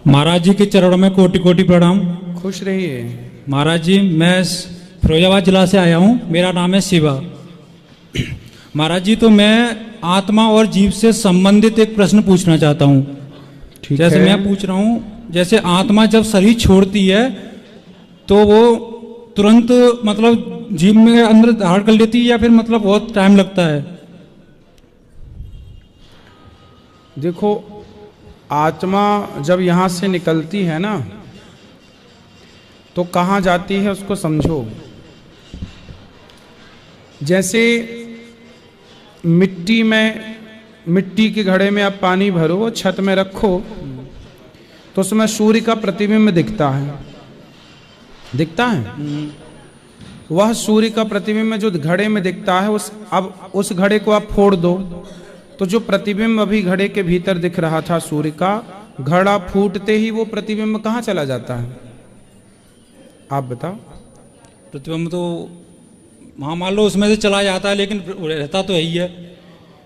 महाराज जी के चरणों में कोटि कोटि प्रणाम। खुश रहिए। महाराज जी, मैं फिरोजाबाद जिला से आया हूँ, मेरा नाम है शिवा। महाराज जी, तो मैं आत्मा और जीव से संबंधित एक प्रश्न पूछना चाहता हूँ। जैसे मैं पूछ रहा हूँ, जैसे आत्मा जब शरीर छोड़ती है तो वो तुरंत मतलब जीव में अंदर धारण कर लेती है या फिर मतलब बहुत टाइम लगता है? देखो, आत्मा जब यहाँ से निकलती है ना तो कहाँ जाती है उसको समझो। जैसे मिट्टी के घड़े में आप पानी भरो, छत में रखो तो उसमें सूर्य का प्रतिबिंब दिखता है। वह सूर्य का प्रतिबिंब जो घड़े में दिखता है, उस घड़े को आप फोड़ दो तो जो प्रतिबिंब अभी घड़े के भीतर दिख रहा था सूर्य का, घड़ा फूटते ही वो प्रतिबिंब कहाँ चला जाता है? आप बताओ। प्रतिबिंब तो हाँ मान लो उसमें से चला जाता है, लेकिन रहता तो यही है।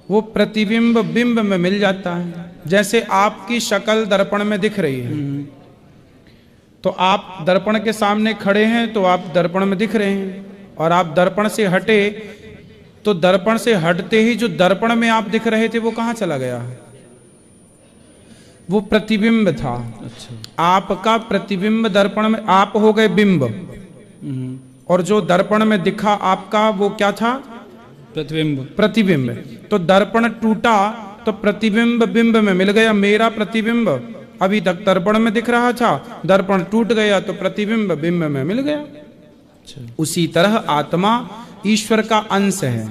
वो प्रतिबिंब बिंब में मिल जाता है। जैसे आपकी शक्ल दर्पण में दिख रही है तो आप दर्पण के सामने खड़े हैं तो आप दर्पण में दिख रहे हैं, और आप दर्पण से हटे तो दर्पण से हटते ही जो दर्पण में आप दिख रहे थे वो कहाँ चला गया? वो प्रतिबिंब था। अच्छा। आपका प्रतिबिंब दर्पण में, आप हो गए बिंब, और जो दर्पण में दिखा आपका वो क्या था? प्रतिबिंब। तो दर्पण टूटा तो प्रतिबिंब बिंब में मिल गया। मेरा प्रतिबिंब अभी तक दर्पण में दिख रहा था, दर्पण टूट गया तो प्रतिबिंब बिंब में मिल गया। अच्छा। उसी तरह आत्मा ईश्वर का अंश है,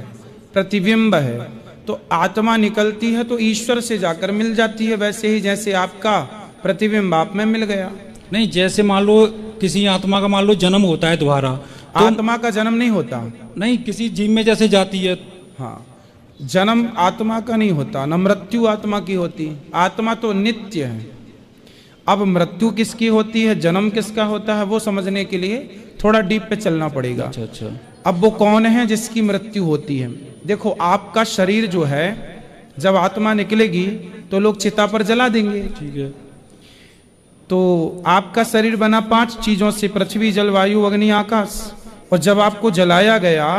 प्रतिबिंब है। तो आत्मा निकलती है तो ईश्वर से जाकर मिल जाती है। वैसे ही जैसे आपका प्रतिबिंब आप में मिल गया। नहीं, जैसे मान लो किसी आत्मा का मान लो जन्म होता है दोबारा, तो आत्मा का जन्म नहीं होता। नहीं, किसी जीव में जैसे जाती है। हाँ, जन्म आत्मा का नहीं होता, न मृत्यु आत्मा की होती। आत्मा तो नित्य है। अब मृत्यु किसकी होती है, जन्म किसका होता है, वो समझने के लिए थोड़ा डीप पे चलना पड़ेगा। अच्छा। अब वो कौन है जिसकी मृत्यु होती है? देखो, आपका शरीर जो है, जब आत्मा निकलेगी तो लोग चिता पर जला देंगे। ठीक है। तो आपका शरीर बना 5 चीजों से, पृथ्वी, जल, वायु, अग्नि, आकाश। और जब आपको जलाया गया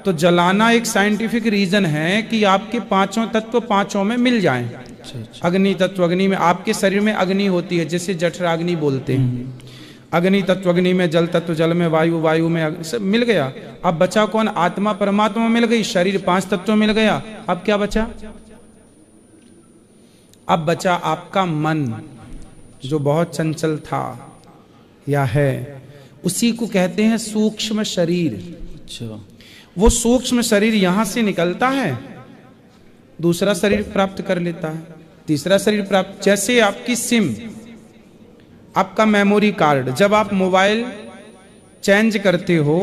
तो जलाना एक साइंटिफिक रीजन है कि आपके 5 तत्व 5 में मिल जाएं। अच्छा। अग्नि तत्व, अग्नि में आपके शरीर में अग्नि होती है, जिसे जठराग्नि बोलते हैं। अग्नि तत्व अग्नि में, जल तत्व जल में, वायु वायु में, सब मिल गया। अब बचा कौन? आत्मा परमात्मा मिल गई, शरीर 5 तत्व मिल गया। अब क्या बचा? अब बचा आपका मन, जो बहुत चंचल था या है, उसी को कहते हैं सूक्ष्म शरीर। अच्छा। वो सूक्ष्म शरीर यहां से निकलता है, दूसरा शरीर प्राप्त कर लेता है, तीसरा शरीर प्राप्त। जैसे आपकी सिम, आपका मेमोरी कार्ड, जब आप मोबाइल चेंज करते हो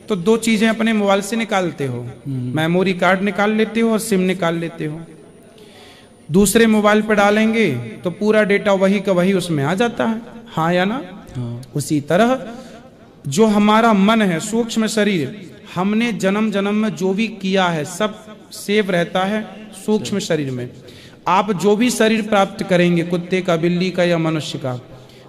तो 2 चीजें अपने मोबाइल से निकालते हो, मेमोरी कार्ड निकाल लेते हो और सिम निकाल लेते हो। दूसरे मोबाइल पर डालेंगे तो पूरा डेटा वही का वही उसमें आ जाता है। हाँ या ना? हाँ। उसी तरह जो हमारा मन है, सूक्ष्म शरीर, हमने जन्म जन्म में जो भी किया है सब सेव रहता है सूक्ष्म शरीर में। आप जो भी शरीर प्राप्त करेंगे, कुत्ते का, बिल्ली का या मनुष्य का,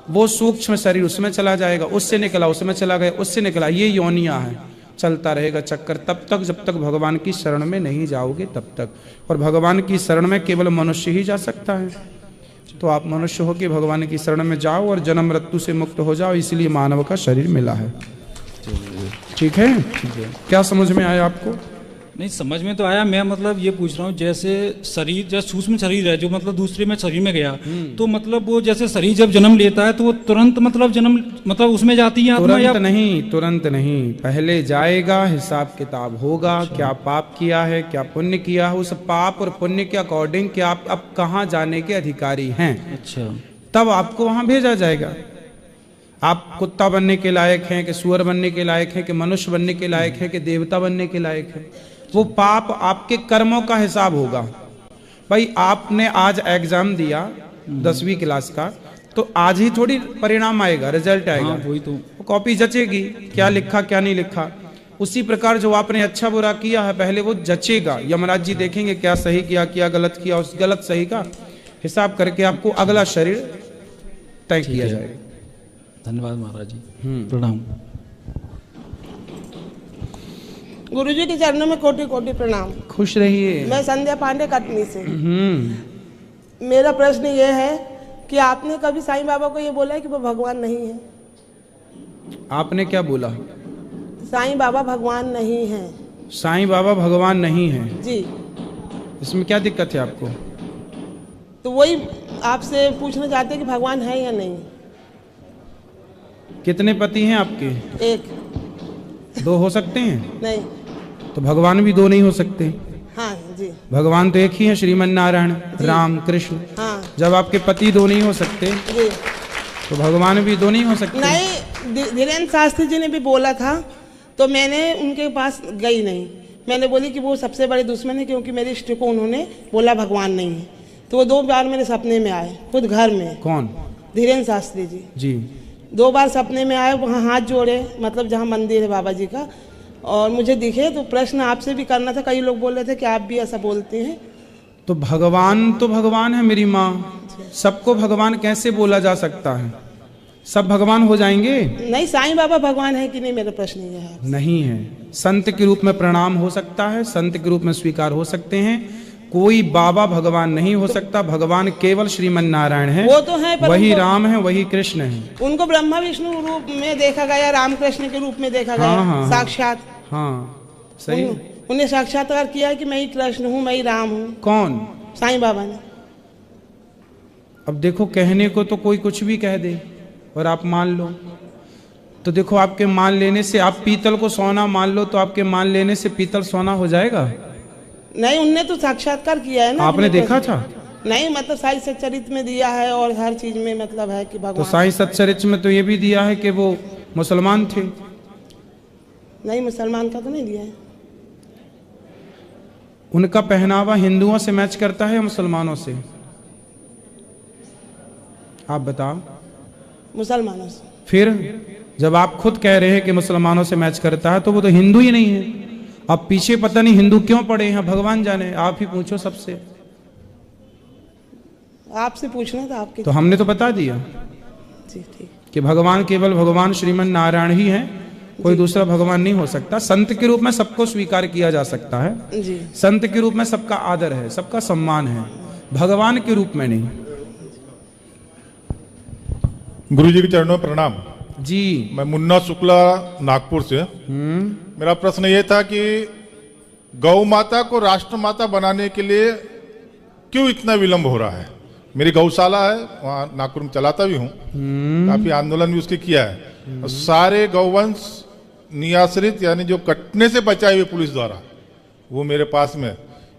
वो सूक्ष्म शरीर उसमें चला जाएगा। उससे निकला उसमें चला गया, उससे निकला। ये योनियां है, चलता रहेगा चक्कर तब तक जब तक भगवान की शरण में नहीं जाओगे तब तक। और भगवान की शरण में केवल मनुष्य ही जा सकता है। तो आप मनुष्य हो कि भगवान की शरण में जाओ और जन्म मृत्यु से मुक्त हो जाओ, इसलिए मानव का शरीर मिला है। ठीक है? क्या समझ में आया आपको? नहीं, समझ में तो आया। मैं मतलब ये पूछ रहा हूँ, जैसे शरीर, जैसे सूक्ष्म शरीर है जो मतलब दूसरे में शरीर में गया, तो मतलब वो जैसे शरीर जब जन्म लेता है तो वो तुरंत मतलब जन्म मतलब उसमें जाती है आत्मा? या तुरंत नहीं, पहले जाएगा, हिसाब किताब होगा। अच्छा। क्या पाप किया है, क्या पुण्य किया है, उस पाप और पुण्य के अकॉर्डिंग कि आप अब कहाँ जाने के अधिकारी हैं। अच्छा। तब आपको वहां भेजा जाएगा। आप कुत्ता बनने के लायक हैं कि सुअर बनने के लायक हैं कि मनुष्य बनने के लायक हैं कि देवता बनने के लायक हैं, वो पाप आपके कर्मों का हिसाब होगा। भाई, आपने आज एग्जाम दिया 10वीं क्लास का, तो आज ही थोड़ी परिणाम आएगा, रिजल्ट आएगा। हाँ, वही तो कॉपी जचेगी, क्या लिखा क्या नहीं लिखा। उसी प्रकार जो आपने अच्छा बुरा किया है पहले वो जचेगा। यमराज जी देखेंगे क्या सही किया, क्या गलत किया, उस गलत सही का हिसाब करके आपको अगला शरीर तय ठीक किया है। जाएगा। धन्यवाद महाराज जी, प्रणाम। गुरुजी के चरणों में कोटि कोटि प्रणाम। खुश रहिए। मैं संध्या पांडे कटनी से। मेरा प्रश्न ये है कि आपने कभी साईं बाबा को ये बोला है कि वो भगवान नहीं है? आपने क्या बोला? साईं बाबा भगवान नहीं है। साईं बाबा भगवान नहीं है जी। इसमें क्या दिक्कत है आपको? तो वही आपसे पूछना चाहते हैं कि भगवान है या नहीं। कितने पति हैं आपके? एक। 2 हो सकते हैं? नहीं। तो भगवान भी 2 नहीं हो सकते। हाँ जी। भगवान तो एक ही है, श्रीमन नारायण राम कृष्ण। हाँ जब आपके पति 2 नहीं हो सकते जी। तो भगवान भी 2 नहीं हो सकते। नहीं, धीरेन्द्र शास्त्री जी ने भी बोला था तो मैंने उनके पास गई नहीं। मैंने बोली कि वो सबसे बड़े दुश्मन है, क्योंकि मेरे इष्ट को उन्होंने बोला भगवान नहीं है। तो वो 2 बार मेरे सपने में आए, खुद घर में। कौन? धीरेन्द्र शास्त्री जी जी। 2 बार सपने में आए, वहाँ हाथ जोड़े, मतलब जहाँ मंदिर है बाबा जी का, और मुझे दिखे। तो प्रश्न आपसे भी करना था, कई लोग बोल रहे थे कि आप भी ऐसा बोलते हैं। तो भगवान है मेरी माँ। सबको भगवान कैसे बोला जा सकता है? सब भगवान हो जाएंगे? नहीं, साईं बाबा भगवान है कि नहीं, मेरा प्रश्न ये है। नहीं है। संत के रूप में प्रणाम हो सकता है, संत के रूप में स्वीकार हो सकते हैं। कोई बाबा भगवान नहीं हो सकता। भगवान केवल श्रीमन नारायण है। वो तो है, पर वही राम है, वही कृष्ण है। उनको ब्रह्मा विष्णु रूप में देखा गया, रामकृष्ण के रूप में देखा गया। हाँ। साक्षात। हाँ सही। उन्हें साक्षात्कार किया है कि मैं ही कृष्ण हूँ, मैं ही राम हूँ। कौन? साईं बाबा ने। अब देखो, कहने को तो कोई कुछ भी कह दे और आप मान लो। तो देखो, आपके मान लेने से, आप पीतल को सोना मान लो तो आपके मान लेने से पीतल सोना हो जाएगा? नहीं, उनने तो साक्षात्कार किया है ना। आपने देखा था? नहीं, मतलब साईं सच्चरित में दिया है और हर चीज में मतलब है कि भगवान। तो साईं सच्चरित्र में तो ये भी दिया है कि वो मुसलमान थे। नहीं, मुसलमान का तो नहीं दिया है। उनका पहनावा हिंदुओं से मैच करता है या मुसलमानों से? आप बताओ। मुसलमानों से। फिर जब आप खुद कह रहे हैं कि मुसलमानों से मैच करता है तो वो तो हिंदू ही नहीं है। अब पीछे पता नहीं हिंदू क्यों पड़े हैं, भगवान जाने। आप ही पूछो सबसे। आपसे पूछना था आपके। तो हमने तो बता दिया जी ठीक। कि भगवान केवल भगवान श्रीमन नारायण ही है, कोई दूसरा भगवान नहीं हो सकता। संत के रूप में सबको स्वीकार किया जा सकता है। जी। संत के रूप में सबका आदर है, सबका सम्मान है, भगवान के रूप में नहीं। गुरु जी के चरणों में प्रणाम जी। मैं मुन्ना शुक्ला नागपुर से। मेरा प्रश्न ये था कि गौ माता को राष्ट्र माता बनाने के लिए क्यों इतना विलंब हो रहा है? मेरी गौशाला है, वहाँ नागपुर में चलाता भी हूँ। काफी आंदोलन भी उसके किया है। और सारे गौवंश नियाश्रित, यानी जो कटने से बचाए हुए पुलिस द्वारा, वो मेरे पास में।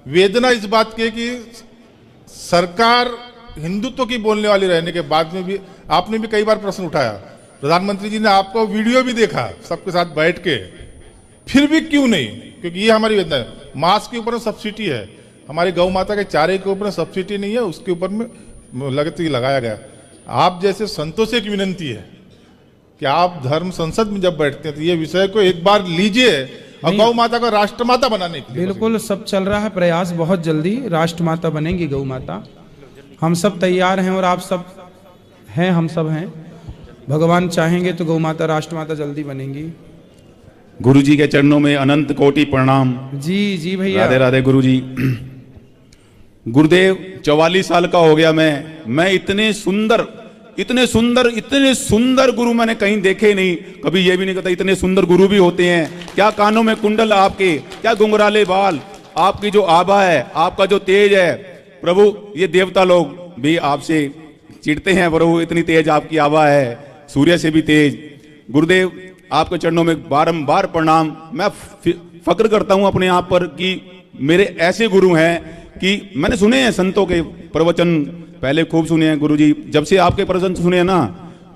वेदना इस बात की है कि सरकार हिंदुत्व की बोलने वाली रहने के बाद में भी, आपने भी कई बार प्रश्न उठाया, प्रधानमंत्री जी ने आपका वीडियो भी देखा सबके साथ बैठ के, फिर भी क्यों नहीं? क्योंकि ये हमारी वेदना है। मांस के ऊपर सब्सिडी है, हमारी गौ माता के चारे के ऊपर सब्सिडी नहीं है, उसके ऊपर में लगती लगाया गया। आप जैसे संतों से एक विनंती है कि आप धर्म संसद में जब बैठते हैं तो ये विषय को एक बार लीजिए और गौ माता को राष्ट्रमाता बनाने के लिए। बिल्कुल, सब चल रहा है प्रयास। बहुत जल्दी राष्ट्रमाता बनेगी गौ माता। हम सब तैयार हैं और आप सब हैं, हम सब हैं। भगवान चाहेंगे तो गौ माता राष्ट्रमाता जल्दी बनेगी। गुरु जी के चरणों में अनंत कोटि प्रणाम। जी जी भैया। राधे राधे गुरु जी। गुरुदेव 44 साल का हो गया मैं इतने सुंदर गुरु मैंने कहीं देखे नहीं। कभी ये भी नहीं कहता इतने सुंदर गुरु भी होते हैं क्या? कानों में कुंडल आपके, क्या घुंघराले बाल, आपकी जो आभा है, आपका जो तेज है प्रभु, ये देवता लोग भी आपसे चिढ़ते हैं प्रभु, इतनी तेज आपकी आभा है, सूर्य से भी तेज। गुरुदेव आपके चरणों में बारंबार प्रणाम। मैं फक्र करता हूं अपने आप पर कि मेरे ऐसे गुरु हैं कि मैंने सुने हैं संतों के प्रवचन, पहले खूब सुने हैं गुरु जी। जब से आपके प्रवचन सुने हैं ना,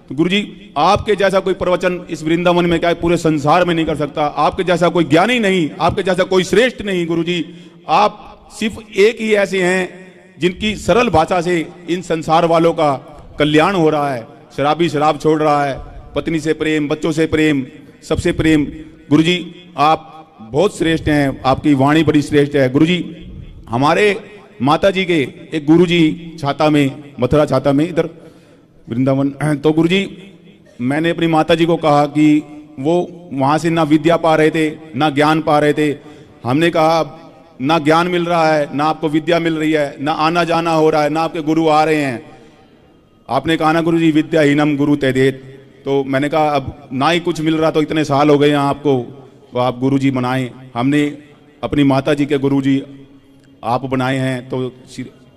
तो गुरु जी आपके जैसा कोई प्रवचन इस वृंदावन में, क्या पूरे संसार में नहीं कर सकता। आपके जैसा कोई ज्ञानी नहीं, आपके जैसा कोई श्रेष्ठ नहीं गुरु जी। आप सिर्फ एक ही ऐसे हैं जिनकी सरल भाषा से इन संसार वालों का कल्याण हो रहा है। शराबी शराब छोड़ रहा है, पत्नी से प्रेम, बच्चों से प्रेम, सबसे प्रेम। गुरुजी आप बहुत श्रेष्ठ हैं, आपकी वाणी बड़ी श्रेष्ठ है। गुरुजी हमारे माता जी के एक गुरुजी छाता में, मथुरा छाता में, इधर वृंदावन। तो गुरुजी मैंने अपनी माता जी को कहा कि वो वहां से ना विद्या पा रहे थे ना ज्ञान पा रहे थे। हमने कहा ना ज्ञान मिल रहा है ना आपको विद्या मिल रही है, ना आना जाना हो रहा है, ना आपके गुरु आ रहे हैं। आपने कहा ना गुरुजी विद्याहीनम गुरु ते देत। तो मैंने कहा अब ना ही कुछ मिल रहा तो इतने साल हो गए हैं आपको, तो आप गुरुजी बनाएं। हमने अपनी माता जी के गुरुजी आप बनाए हैं, तो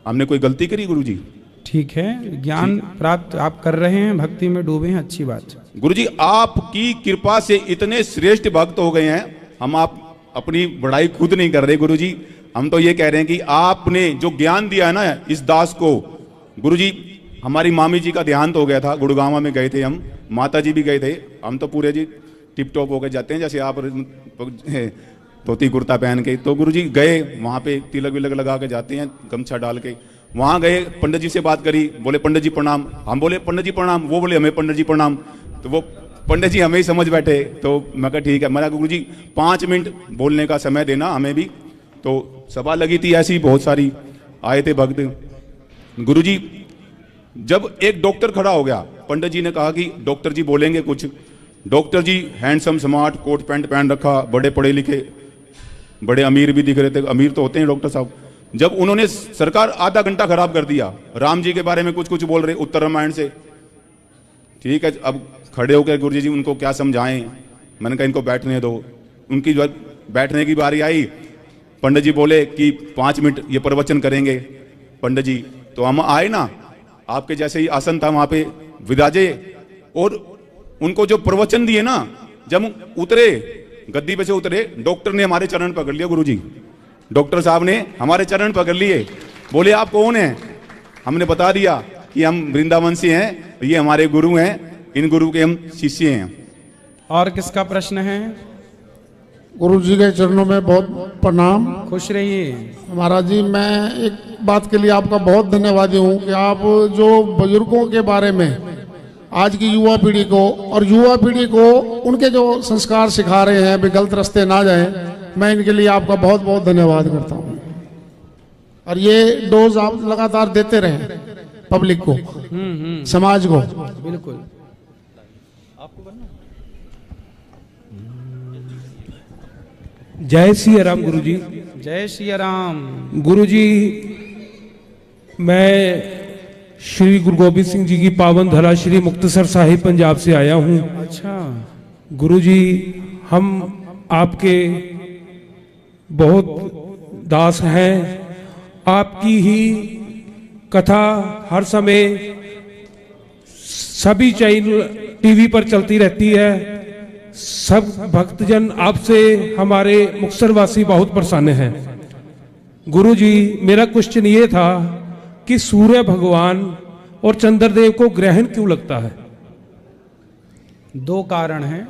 हमने कोई गलती करी गुरुजी? ठीक है, ज्ञान प्राप्त आप कर रहे हैं, भक्ति में डूबे हैं, अच्छी बात। गुरुजी आपकी कृपा से इतने श्रेष्ठ भक्त हो गए हैं, हम आप अपनी बड़ाई खुद नहीं कर रहे गुरुजी, हम तो ये कह रहे हैं कि आपने जो ज्ञान दिया है ना इस दास को। गुरुजी हमारी मामी जी का देहांत हो गया था, गुड़गांव में गए थे हम, माता जी भी गए थे, हम तो पूरे जी टिप टॉप होकर जाते हैं जैसे आप धोती कुर्ता पहन के। तो गुरुजी गए वहाँ पे तिलक विलक लगा के जाते हैं गमछा डाल के। वहाँ गए, पंडित जी से बात करी, बोले पंडित जी प्रणाम। हम बोले पंडित जी प्रणाम, वो बोले हमें पंडित जी प्रणाम। तो वो पंडित जी हमें ही समझ बैठे। तो मैं कहा ठीक है। मैं गुरुजी 5 मिनट बोलने का समय देना हमें भी। तो सभा लगी थी ऐसी, बहुत सारी आए थे भक्त। गुरुजी जब एक डॉक्टर खड़ा हो गया, पंडित जी ने कहा कि डॉक्टर जी बोलेंगे कुछ। डॉक्टर जी हैंडसम स्मार्ट कोट पैंट पहन रखा, बड़े पढ़े लिखे, बड़े अमीर भी दिख रहे थे, अमीर तो होते हैं डॉक्टर साहब। जब उन्होंने सरकार आधा घंटा खराब कर दिया, राम जी के बारे में कुछ कुछ बोल रहे उत्तर रामायण से। ठीक है, अब खड़े होकर गुरुजी जी उनको क्या समझाएं। मैंने कहा इनको बैठने दो। उनकी जो बैठने की बारी आई, पंडित जी बोले कि 5 मिनट ये प्रवचन करेंगे पंडित जी। तो हम आए ना, आपके जैसे ही आसन था वहां पे विराजे, और उनको जो प्रवचन दिए ना, जब उतरे गद्दी पे से उतरे, डॉक्टर ने हमारे चरण पकड़ लिया गुरुजी। डॉक्टर साहब ने हमारे चरण पकड़ लिए, बोले आप कौन हैं? हमने बता दिया कि हम वृंदावन से हैं, ये हमारे गुरु हैं, इन गुरु के हम शिष्य हैं। और किसका प्रश्न है? गुरु जी के चरणों में बहुत प्रणाम। खुश रहिए महाराज जी, मैं एक बात के लिए आपका बहुत धन्यवादी हूँ कि आप जो बुजुर्गों के बारे में आज की युवा पीढ़ी को, और युवा पीढ़ी को उनके जो संस्कार सिखा रहे हैं, भी गलत रास्ते ना जाएं, मैं इनके लिए आपका बहुत बहुत धन्यवाद करता हूँ। और ये डोज आप लगातार देते रहें पब्लिक को, समाज को। बिल्कुल। जय श्री राम गुरुजी। जय श्री राम। गुरुजी मैं श्री गुरु गोबिंद सिंह जी की पावन धरा श्री मुक्तसर साहिब पंजाब से आया हूँ। अच्छा गुरुजी, हम आपके बहुत दास हैं। आपकी ही कथा हर समय सभी चैनल टीवी पर चलती रहती है। सब भक्तजन आपसे, हमारे मुक्तसर वासी बहुत प्रसन्न हैं। गुरुजी मेरा क्वेश्चन ये था कि सूर्य भगवान और चंद्रदेव को ग्रहण क्यों लगता है? 2 कारण हैं।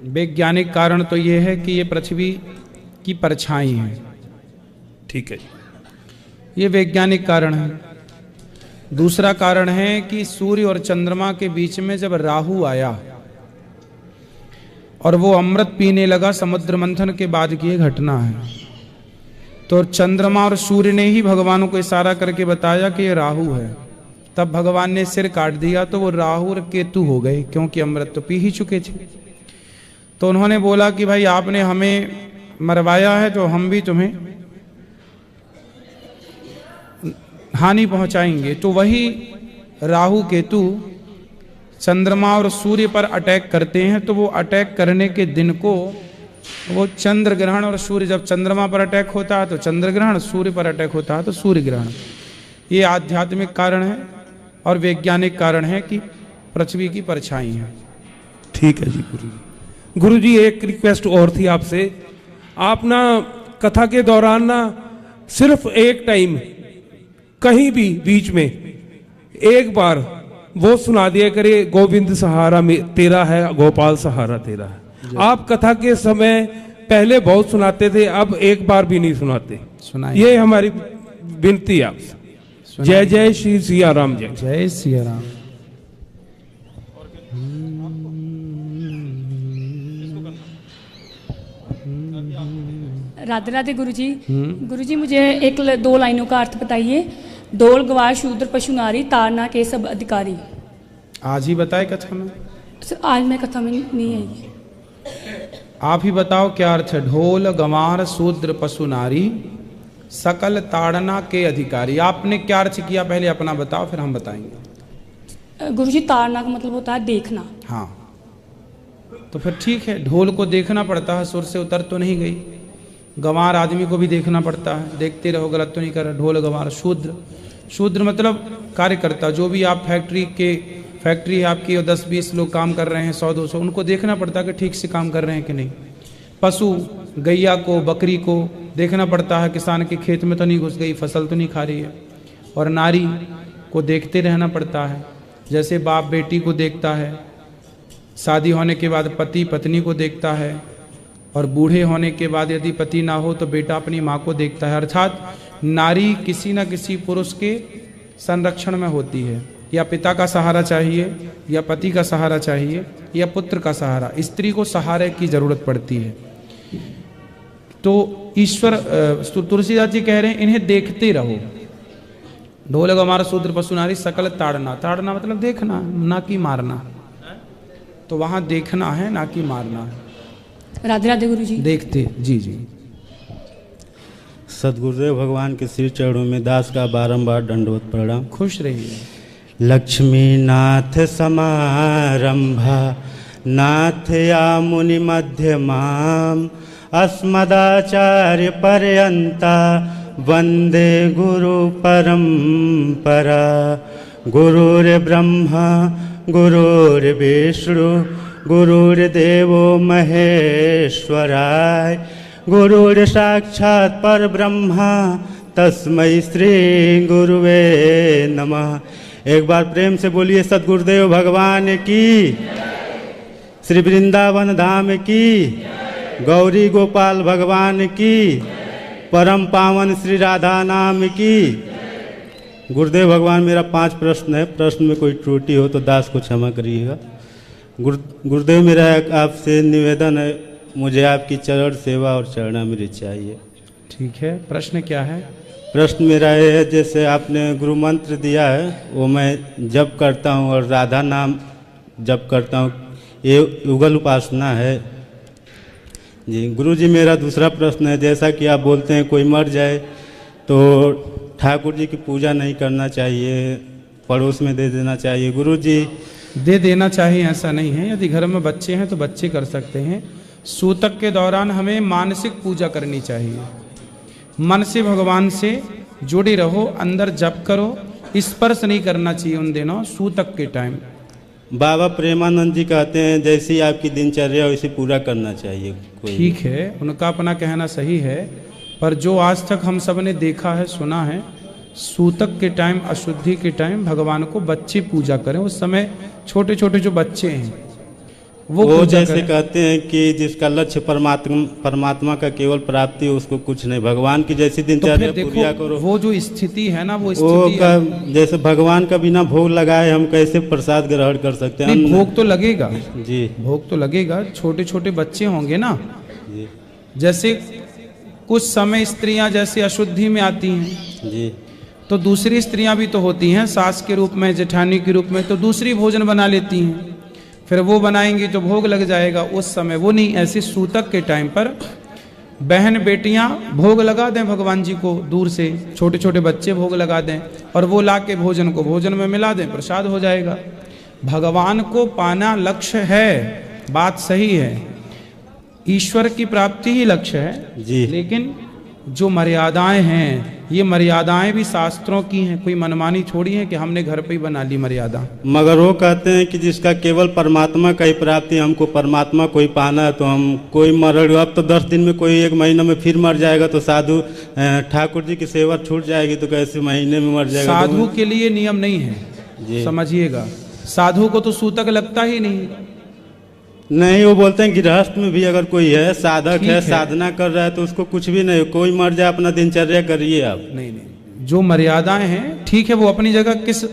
वैज्ञानिक कारण तो ये है कि ये पृथ्वी की परछाई है। ठीक है, ये वैज्ञानिक कारण है। दूसरा कारण है कि सूर्य और चंद्रमा के बीच में जब राहु आया और वो अमृत पीने लगा, समुद्र मंथन के बाद की ये घटना है। तो चंद्रमा और सूर्य ने ही भगवान को इशारा करके बताया कि ये राहु है। तब भगवान ने सिर काट दिया, तो वो राहु और केतु हो गए, क्योंकि अमृत तो पी ही चुके थे। तो उन्होंने बोला कि भाई आपने हमें मरवाया है, तो हम भी तुम्हें हानि पहुंचाएंगे। तो वही राहु केतु चंद्रमा और सूर्य पर अटैक करते हैं। तो वो अटैक करने के दिन को वो चंद्र ग्रहण, और सूर्य जब चंद्रमा पर अटैक होता है तो चंद्र ग्रहण, सूर्य पर अटैक होता है तो सूर्य ग्रहण। ये आध्यात्मिक कारण है और वैज्ञानिक कारण है कि पृथ्वी की परछाई है। ठीक है जी गुरुजी। गुरुजी एक रिक्वेस्ट और थी आपसे। आप ना कथा के दौरान ना सिर्फ एक टाइम कहीं भी बीच में एक बार वो सुना दिया करे, गोविंद सहारा में तेरा है, गोपाल सहारा तेरा है। आप कथा के समय पहले बहुत सुनाते थे, अब एक बार भी नहीं सुनाते। ये हमारी विनती है आपसे। जय जय श्री सिया राम। जय जय सिया राम। राधे राधे गुरुजी। गुरुजी मुझे 1-2 लाइनों का अर्थ बताइए। डोल गवार शूद्र पशु नारी, तारना के सब अधिकारी। आज ही बताए कथा में। सर आज मैं कथा में नहीं आई। आप ही बताओ क्या अर्थ है। ढोल गंवार शूद्र पशु नारी सकल ताड़ना के अधिकारी। आपने क्या अर्थ किया पहले अपना बताओ, फिर हम बताएंगे। गुरुजी ताड़ना का मतलब होता है देखना। हाँ तो फिर ठीक है, ढोल को देखना पड़ता है, सुर से उतर तो नहीं गई। गंवार आदमी को भी देखना पड़ता है, देखते रहो गलत तो नहीं कर रहा। ढोल गंवार शूद्र, शूद्र मतलब कार्यकर्ता। जो भी आप फैक्ट्री है आपकी और 10-20 लोग काम कर रहे हैं, 100-200, उनको देखना पड़ता है कि ठीक से काम कर रहे हैं कि नहीं। पशु गैया को बकरी को देखना पड़ता है, किसान के खेत में तो नहीं घुस गई, फसल तो नहीं खा रही है। और नारी को देखते रहना पड़ता है, जैसे बाप बेटी को देखता है, शादी होने के बाद पति पत्नी को देखता है, और बूढ़े होने के बाद यदि पति ना हो तो बेटा अपनी माँ को देखता है। अर्थात नारी किसी न किसी पुरुष के संरक्षण में होती है, या पिता का सहारा चाहिए, या पति का सहारा चाहिए, या पुत्र का सहारा। स्त्री को सहारे की जरूरत पड़ती है। तो ईश्वर तुलसीदास जी कह रहे हैं इन्हें देखते रहो। ढोल गंवार शूद्र पशु नारी सकल ताड़ना। ताड़ना मतलब देखना, ना कि मारना। तो वहां देखना है, ना कि मारना है। राधे राधे गुरुजी। देखते जी जी। सदगुरुदेव भगवान के श्री चरणों में दास का बारंबार दंडवत प्रणाम। खुश रहिए। लक्ष्मी नाथ समारंभा नाथया मुनि मध्यमाम अस्मदाचार्य पर्यंता वंदे गुरु परंपरा। गुरुर्ब्रह्मा गुरुर्विष्णु गुरुर्देवो महेश्वराय। गुरुर् साक्षात् परब्रह्मा तस्मै श्री गुरुवे नमः। एक बार प्रेम से बोलिए सदगुरुदेव भगवान की, श्री वृंदावन धाम की, गौरी गोपाल भगवान की, परम पावन श्री राधा नाम की। गुरुदेव भगवान मेरा 5 प्रश्न है, प्रश्न में कोई त्रुटि हो तो दास को क्षमा करिएगा। गुरुदेव मेरा आपसे निवेदन है, मुझे आपकी चरण सेवा और चरणामृत चाहिए। ठीक है, प्रश्न क्या है? प्रश्न मेरा ये है, जैसे आपने गुरु मंत्र दिया है वो मैं जप करता हूँ और राधा नाम जप करता हूँ, ये युगल उपासना है जी। गुरु जी मेरा दूसरा प्रश्न है, जैसा कि आप बोलते हैं कोई मर जाए तो ठाकुर जी की पूजा नहीं करना चाहिए, पड़ोस में दे देना चाहिए। गुरु जी दे देना चाहिए ऐसा नहीं है, यदि घर में बच्चे हैं तो बच्चे कर सकते हैं। सूतक के दौरान हमें मानसिक पूजा करनी चाहिए। मन से भगवान से जुड़े रहो, अंदर जप करो, स्पर्श नहीं करना चाहिए उन दिनों सूतक के टाइम। बाबा प्रेमानंद जी कहते हैं जैसी आपकी दिनचर्या वैसे पूरा करना चाहिए। ठीक है, उनका अपना कहना सही है, पर जो आज तक हम सब ने देखा है सुना है, सूतक के टाइम अशुद्धि के टाइम भगवान को बच्चे पूजा करें। उस समय छोटे छोटे जो बच्चे हैं वो जैसे कहते हैं कि जिसका लक्ष्य परमात्मा का केवल प्राप्ति हो उसको कुछ नहीं, भगवान की जैसी दिनचर्या पूरा करो। वो जो स्थिति है ना वो स्थिति जैसे भगवान का बिना भोग लगाए हम कैसे प्रसाद ग्रहण कर सकते हैं? भोग तो लगेगा जी, भोग तो लगेगा। छोटे छोटे बच्चे होंगे ना जी। जैसे कुछ समय स्त्रियां जैसे अशुद्धि में आती हैं जी, तो दूसरी स्त्रियां भी तो होती हैं, सास के रूप में, जेठानी के रूप में, तो दूसरी भोजन बना लेती हैं, फिर वो बनाएंगी तो भोग लग जाएगा। उस समय वो नहीं, ऐसे सूतक के टाइम पर बहन बेटियां भोग लगा दें भगवान जी को, दूर से छोटे छोटे बच्चे भोग लगा दें और वो ला के भोजन में मिला दें, प्रसाद हो जाएगा। भगवान को पाना लक्ष्य है, बात सही है, ईश्वर की प्राप्ति ही लक्ष्य है जी। लेकिन जो मर्यादाएं हैं, ये मर्यादाएं भी शास्त्रों की हैं, कोई मनमानी छोड़ी है कि हमने घर पे ही बना ली मर्यादा। मगर वो कहते हैं कि जिसका केवल परमात्मा का ही प्राप्ति, हमको परमात्मा को ही पाना है, तो हम कोई मर, अब तो 10 दिन में कोई 1 महीने में फिर मर जाएगा तो साधु ठाकुर जी की सेवा छूट जाएगी, तो कैसे महीने में मर जाएगा? साधु के लिए नियम नहीं है, समझिएगा। साधु को तो सूतक लगता ही नहीं, वो बोलते हैं गृहस्थ में भी अगर कोई है, साधक है, साधना कर रहा है तो उसको कुछ भी नहीं, कोई मर जाए अपना दिनचर्या करिए आप। नहीं, जो मर्यादाएं हैं ठीक है, वो अपनी जगह किस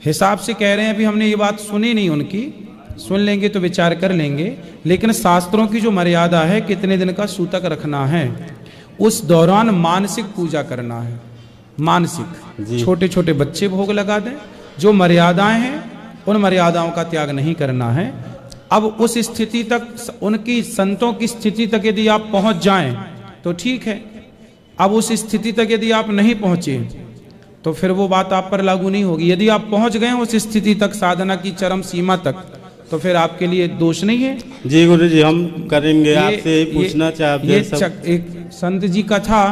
हिसाब से कह रहे हैं अभी हमने ये बात सुनी नहीं उनकी, सुन लेंगे तो विचार कर लेंगे। लेकिन शास्त्रों की जो मर्यादा है, कितने दिन का सूतक रखना है, उस दौरान मानसिक पूजा करना है। मानसिक छोटे छोटे बच्चे भोग लगा दें, जो मर्यादाएं हैं उन मर्यादाओं का त्याग नहीं करना है। अब उस स्थिति तक, उनकी संतों की स्थिति तक यदि आप पहुंच जाएं तो ठीक है। अब उस स्थिति तक यदि आप नहीं पहुंचे तो फिर वो बात आप पर लागू नहीं होगी। यदि आप पहुंच गए उस स्थिति तक, साधना की चरम सीमा तक, तो फिर आपके लिए दोष नहीं है। जी गुरु जी, हम करेंगे। आपसे पूछना चाहते ये सब। एक संत जी का था,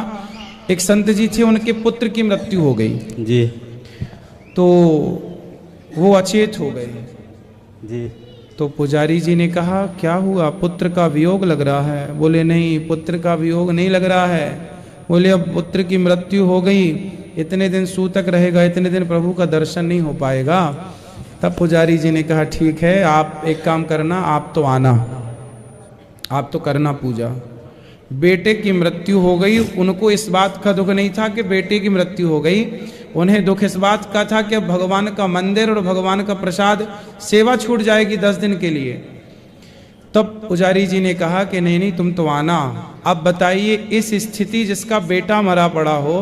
एक संत जी थे, उनके पुत्र की मृत्यु हो गई जी, तो वो अचेत हो गए जी। तो पुजारी जी ने कहा क्या हुआ, पुत्र का वियोग लग रहा है? बोले नहीं, पुत्र का वियोग नहीं लग रहा है। बोले अब पुत्र की मृत्यु हो गई, इतने दिन सूतक रहेगा, इतने दिन प्रभु का दर्शन नहीं हो पाएगा। तब पुजारी जी ने कहा ठीक है, आप एक काम करना, आप तो आना, आप तो करना पूजा। बेटे की मृत्यु हो गई, उनको इस बात का दुख नहीं था कि बेटे की मृत्यु हो गई, उन्हें दुख इस बात का था कि अब भगवान का मंदिर और भगवान का प्रसाद सेवा छूट जाएगी 10 दिन के लिए। तब पुजारी जी ने कहा कि नहीं नहीं, तुम तो आना। अब बताइए, इस स्थिति जिसका बेटा मरा पड़ा हो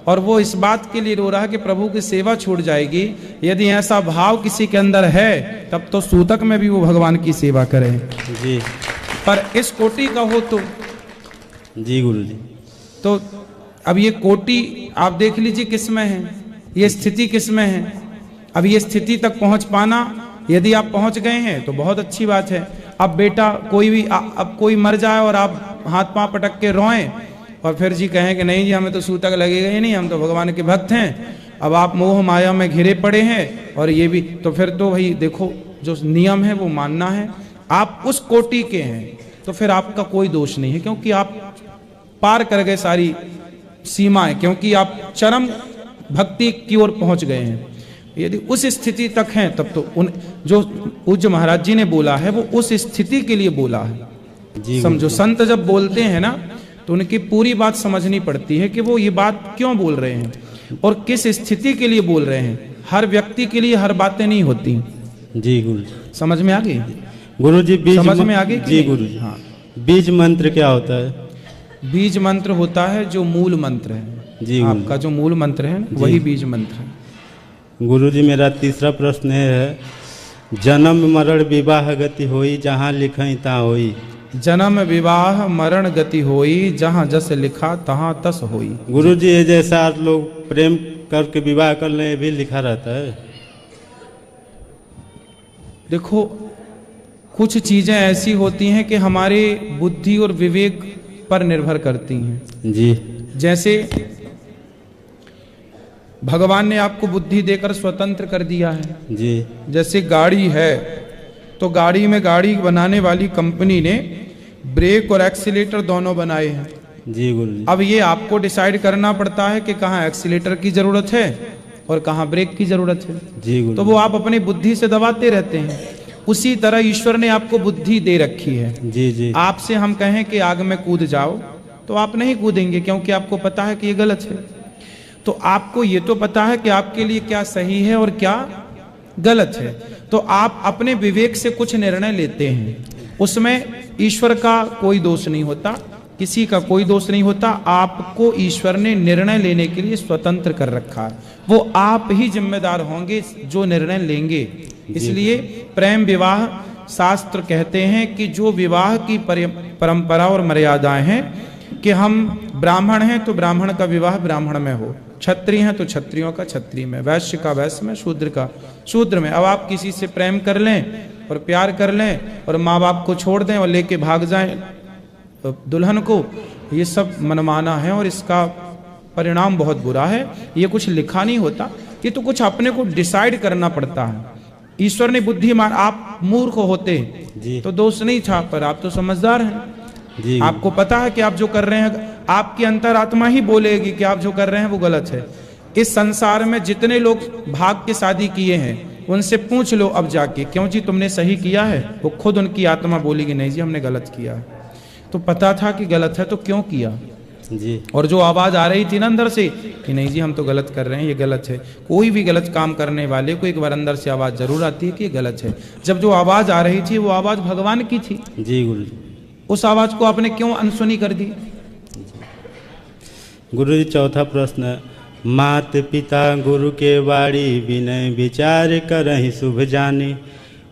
और वो इस बात के लिए रो रहा है कि प्रभु की सेवा छूट जाएगी, यदि ऐसा भाव किसी के अंदर है तब तो सूतक में भी वो भगवान की सेवा करे जी। पर इस कोटि का हो तो जी गुरु जी, तो अब ये कोटि आप देख लीजिए किस में है, ये स्थिति किस में है। अब ये स्थिति तक पहुंच पाना, यदि आप पहुंच गए हैं तो बहुत अच्छी बात है। अब बेटा कोई भी अब कोई मर जाए और आप हाथ पांव पटक के रोएं और फिर जी कहें कि नहीं जी हमें तो सूतक लगेगा ही नहीं, हम तो भगवान के भक्त हैं। अब आप मोह माया में घिरे पड़े हैं और ये भी, तो फिर तो भाई देखो जो नियम है वो मानना है। आप उस कोटि के हैं तो फिर आपका कोई दोष नहीं है, क्योंकि आप पार कर गए सारी सीमाएं, क्योंकि आप चरम भक्ति की ओर पहुंच गए हैं। यदि उस स्थिति तक हैं तब तो उन जो पूज्य महाराज जी ने बोला है वो उस स्थिति के लिए बोला है। समझो, संत जब बोलते हैं ना तो उनकी पूरी बात समझनी पड़ती है कि वो ये बात क्यों बोल रहे हैं और किस स्थिति के लिए बोल रहे हैं। हर व्यक्ति के लिए हर बातें नहीं होती। जी गुरु जी, समझ में आ गई गुरु जी? बीज समझ में आ गई जी गुरु जी। हाँ, बीज मंत्र क्या होता है? बीज मंत्र होता है जो मूल मंत्र है जी, आपका जो मूल मंत्र है वही बीज मंत्र है। गुरु जी, मेरा तीसरा प्रश्न है, जन्म मरण विवाह गति होई जहाँ लिखई ता होई। जन्म विवाह मरण गति होई जहाँ जस लिखा तहाँ तस होई। गुरु जी, ये जैसा लोग प्रेम करके विवाह कर ले, ये भी लिखा रहता है? देखो, कुछ चीजें ऐसी होती हैं कि हमारे बुद्धि और विवेक पर निर्भर करती हैं जी। जैसे भगवान ने आपको बुद्धि देकर स्वतंत्र कर दिया है जी। जैसे गाड़ी है तो गाड़ी में, गाड़ी बनाने वाली कंपनी ने ब्रेक और एक्सीलेटर दोनों बनाए हैं जी गुरु जी। अब ये आपको डिसाइड करना पड़ता है कि कहाँ एक्सीलेटर की जरूरत है और कहाँ ब्रेक की जरूरत है जी गुरु। तो वो आप अपनी बुद्धि से दबाते रहते हैं। उसी तरह ईश्वर ने आपको बुद्धि दे रखी है जी जी। आपसे हम कहें कि आग में कूद जाओ तो आप नहीं कूदेंगे, क्योंकि आपको पता है कि ये गलत है। तो आपको ये तो पता है कि आपके लिए क्या सही है और क्या गलत है, तो आप अपने विवेक से कुछ निर्णय लेते हैं, उसमें ईश्वर का कोई दोष नहीं होता, किसी का कोई दोष नहीं होता। आपको ईश्वर ने निर्णय लेने के लिए स्वतंत्र कर रखा है, वो आप ही जिम्मेदार होंगे जो निर्णय लेंगे। इसलिए प्रेम विवाह शास्त्र कहते हैं कि जो विवाह की परंपरा और मर्यादाएं हैं कि हम ब्राह्मण हैं तो ब्राह्मण का विवाह ब्राह्मण में हो, क्षत्रिय हैं तो क्षत्रियों का क्षत्रिय में, वैश्य का वैश्य में, शूद्र का शूद्र में। अब आप किसी से प्रेम कर लें और प्यार कर लें और माँ बाप को छोड़ दें और लेके भाग जाएं दुल्हन को, ये सब मनमाना है और इसका परिणाम बहुत बुरा है। ये कुछ लिखा नहीं होता, ये तो कुछ अपने को डिसाइड करना पड़ता है। ईश्वर ने बुद्धिमान, आप मूर्ख होते तो दोष नहीं था, पर आप तो समझदार हैं, आपको पता है कि आप जो कर रहे हैं, आपकी अंतरात्मा ही बोलेगी कि आप जो कर रहे हैं वो गलत है। इस संसार में जितने लोग भाग के शादी किए हैं उनसे पूछ लो अब जाके, क्यों जी तुमने सही किया है? वो खुद उनकी आत्मा बोलेगी नहीं जी हमने गलत किया है। तो पता था कि गलत है तो क्यों किया जी। और जो आवाज आ रही थी ना अंदर से कि नहीं जी हम तो गलत कर रहे हैं, ये गलत है। कोई भी गलत काम करने वाले को एक बार अंदर से आवाज जरूर आती है कि ये गलत है। जब जो आवाज आ रही थी वो आवाज भगवान की थी जी गुरु जी। उस आवाज को आपने क्यों अनसुनी कर दी? गुरु जी, चौथा प्रश्न है, मात पिता गुरु के बाड़ी विनय विचार करहि शुभ जानी।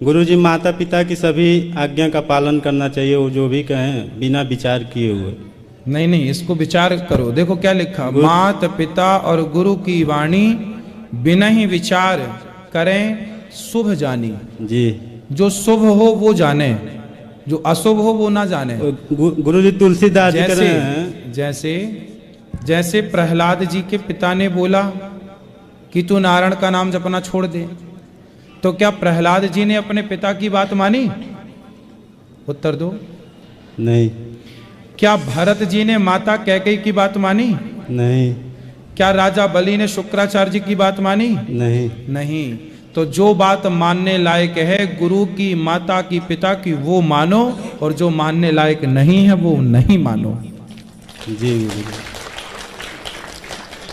गुरु जी, माता पिता की सभी आज्ञा का पालन करना चाहिए, वो जो भी कहें बिना विचार किए हुए। नहीं नहीं, इसको विचार करो। देखो क्या लिखा, मात पिता और गुरु की वाणी बिना ही विचार करें शुभ जानी। जी, जो शुभ हो वो जाने, जो अशुभ हो वो ना जाने। गुरु जी तुलसीदास जी कह रहे हैं, जैसे प्रहलाद जी के पिता ने बोला कि तू नारायण का नाम जपना छोड़ दे, तो क्या प्रहलाद जी ने अपने पिता की बात मानी? उत्तर दो। नहीं। क्या भरत जी ने माता कैकेयी की बात मानी? नहीं। क्या राजा बलि ने शुक्राचार्य जी की बात मानी? नहीं। नहीं। तो जो बात मानने लायक है गुरु की, माता की, पिता की, वो मानो, और जो मानने लायक नहीं है वो नहीं मानो। जी।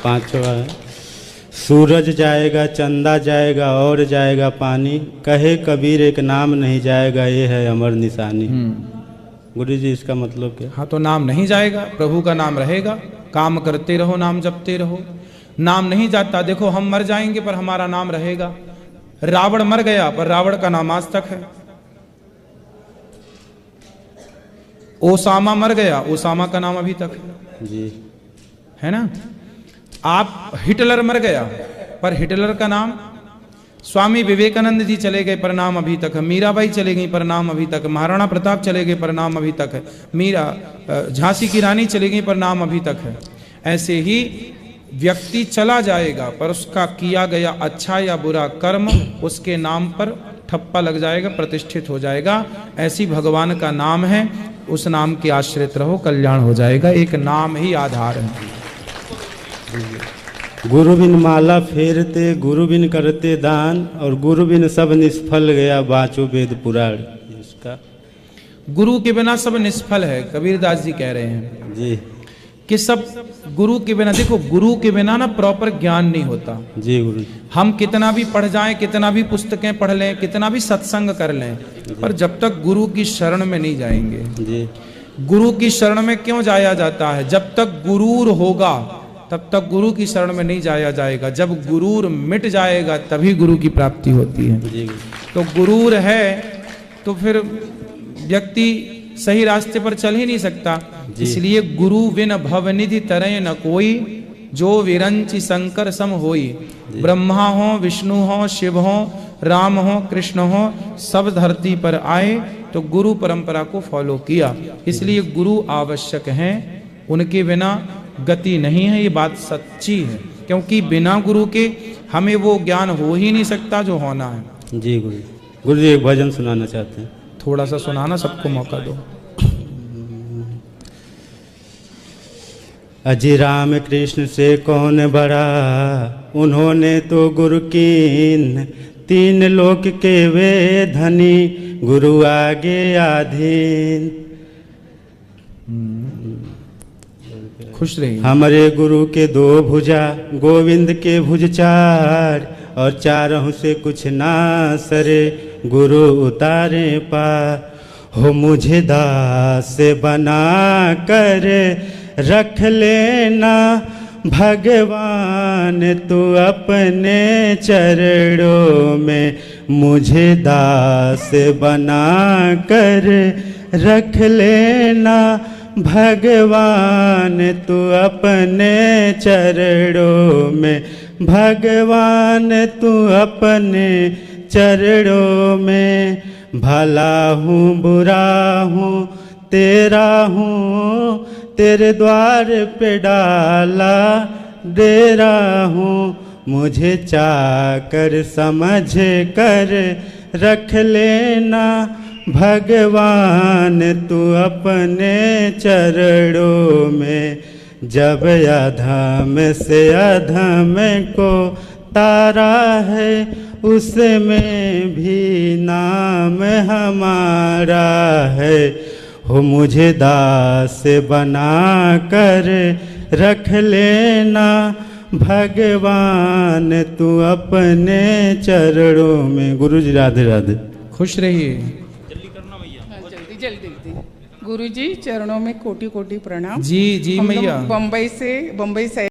पांचवा है, सूरज जाएगा चंदा जाएगा और जाएगा पानी, कहे कबीर एक नाम नहीं जाएगा ये है अमर निशानी। गुरु जी इसका मतलब क्या? हाँ, तो नाम नहीं जाएगा, प्रभु का नाम रहेगा। काम करते रहो, नाम जपते रहो। नाम नहीं जाता। देखो हम मर जाएंगे पर हमारा नाम रहेगा। रावण मर गया पर रावण का नाम आज तक है। ओसामा मर गया, ओसामा का नाम अभी तक है। जी, है ना। आप हिटलर मर गया पर हिटलर का नाम, स्वामी विवेकानंद जी चले गए पर नाम अभी तक है। मीराबाई चले गई पर नाम अभी तक है। महाराणा प्रताप चले गए पर नाम अभी तक है। झांसी की रानी चली गई पर नाम अभी तक है। ऐसे ही व्यक्ति चला जाएगा पर उसका किया गया अच्छा या बुरा कर्म उसके नाम पर ठप्पा लग जाएगा, प्रतिष्ठित हो जाएगा। ऐसी भगवान का नाम है, उस नाम के आश्रित रहो, कल्याण हो जाएगा। एक नाम ही आधार है। गुरु बिन माला फेरते, गुरु बिन करते दान, और गुरु बिन सब निष्फल गया बाचो वेद पुराण। इसका गुरु के बिना सब निष्फल है, कबीरदास जी कह रहे हैं जी कि सब गुरु के बिना। देखो गुरु के बिना ना प्रॉपर ज्ञान नहीं होता। जी गुरु। हम कितना भी पढ़ जाएं, कितना भी पुस्तकें पढ़ लें, कितना भी सत्संग कर लें, पर जब तक गुरु की शरण में नहीं जाएंगे। जी। गुरु की शरण में क्यों जाया जाता है? जब तक गुरूर होगा तब तक गुरु की शरण में नहीं जाया जाएगा। जब गुरूर मिट जाएगा तभी गुरु की प्राप्ति होती है। जी। तो गुरूर है तो फिर व्यक्ति सही रास्ते पर चल ही नहीं सकता। इसलिए गुरु बिन भवनिधि तरय न कोई, जो विरंचि शंकर सम होई। ब्रह्मा हो, विष्णु हो, शिव हो, राम हो, कृष्ण हो, सब धरती पर आए तो गुरु परंपरा को फॉलो किया। इसलिए गुरु आवश्यक हैं, उनके बिना गति नहीं है। ये बात सच्ची है, क्योंकि बिना गुरु के हमें वो ज्ञान हो ही नहीं सकता जो होना है। जी गुरु। गुरु जी एक भजन सुनाना चाहते हैं, थोड़ा सा सुनाना, सबको मौका दो। अजी राम कृष्ण से कौन बड़ा, उन्होंने तो गुरु कीन, तीन लोक के वे धनी, गुरु आगे आधीन। खुश रहिए। हमारे गुरु के दो भुजा, गोविंद के भुज चार, और चारों से कुछ ना सरे, गुरु उतारे पार। हो मुझे दास बना कर रख लेना, भगवान तू अपने चरणों में, मुझे दास बना कर रख लेना, भगवान तू अपने चरणों में, भगवान तू अपने चरणों में। भला हूँ बुरा हूँ तेरा हूँ, तेरे द्वार पे डाला डेरा हूँ, मुझे चाकर समझ कर रख लेना, भगवान तू अपने चरणों में। जब अधम से अधम को तारा है, उसमें भी नाम हमारा है। हो मुझे दास बना कर रख लेना, भगवान तू अपने चरणों में। गुरु जी राधे राधे। खुश रहिए। जल्दी गुरुजी चरणों में कोटि कोटि प्रणाम। जी जी मैया। बम्बई से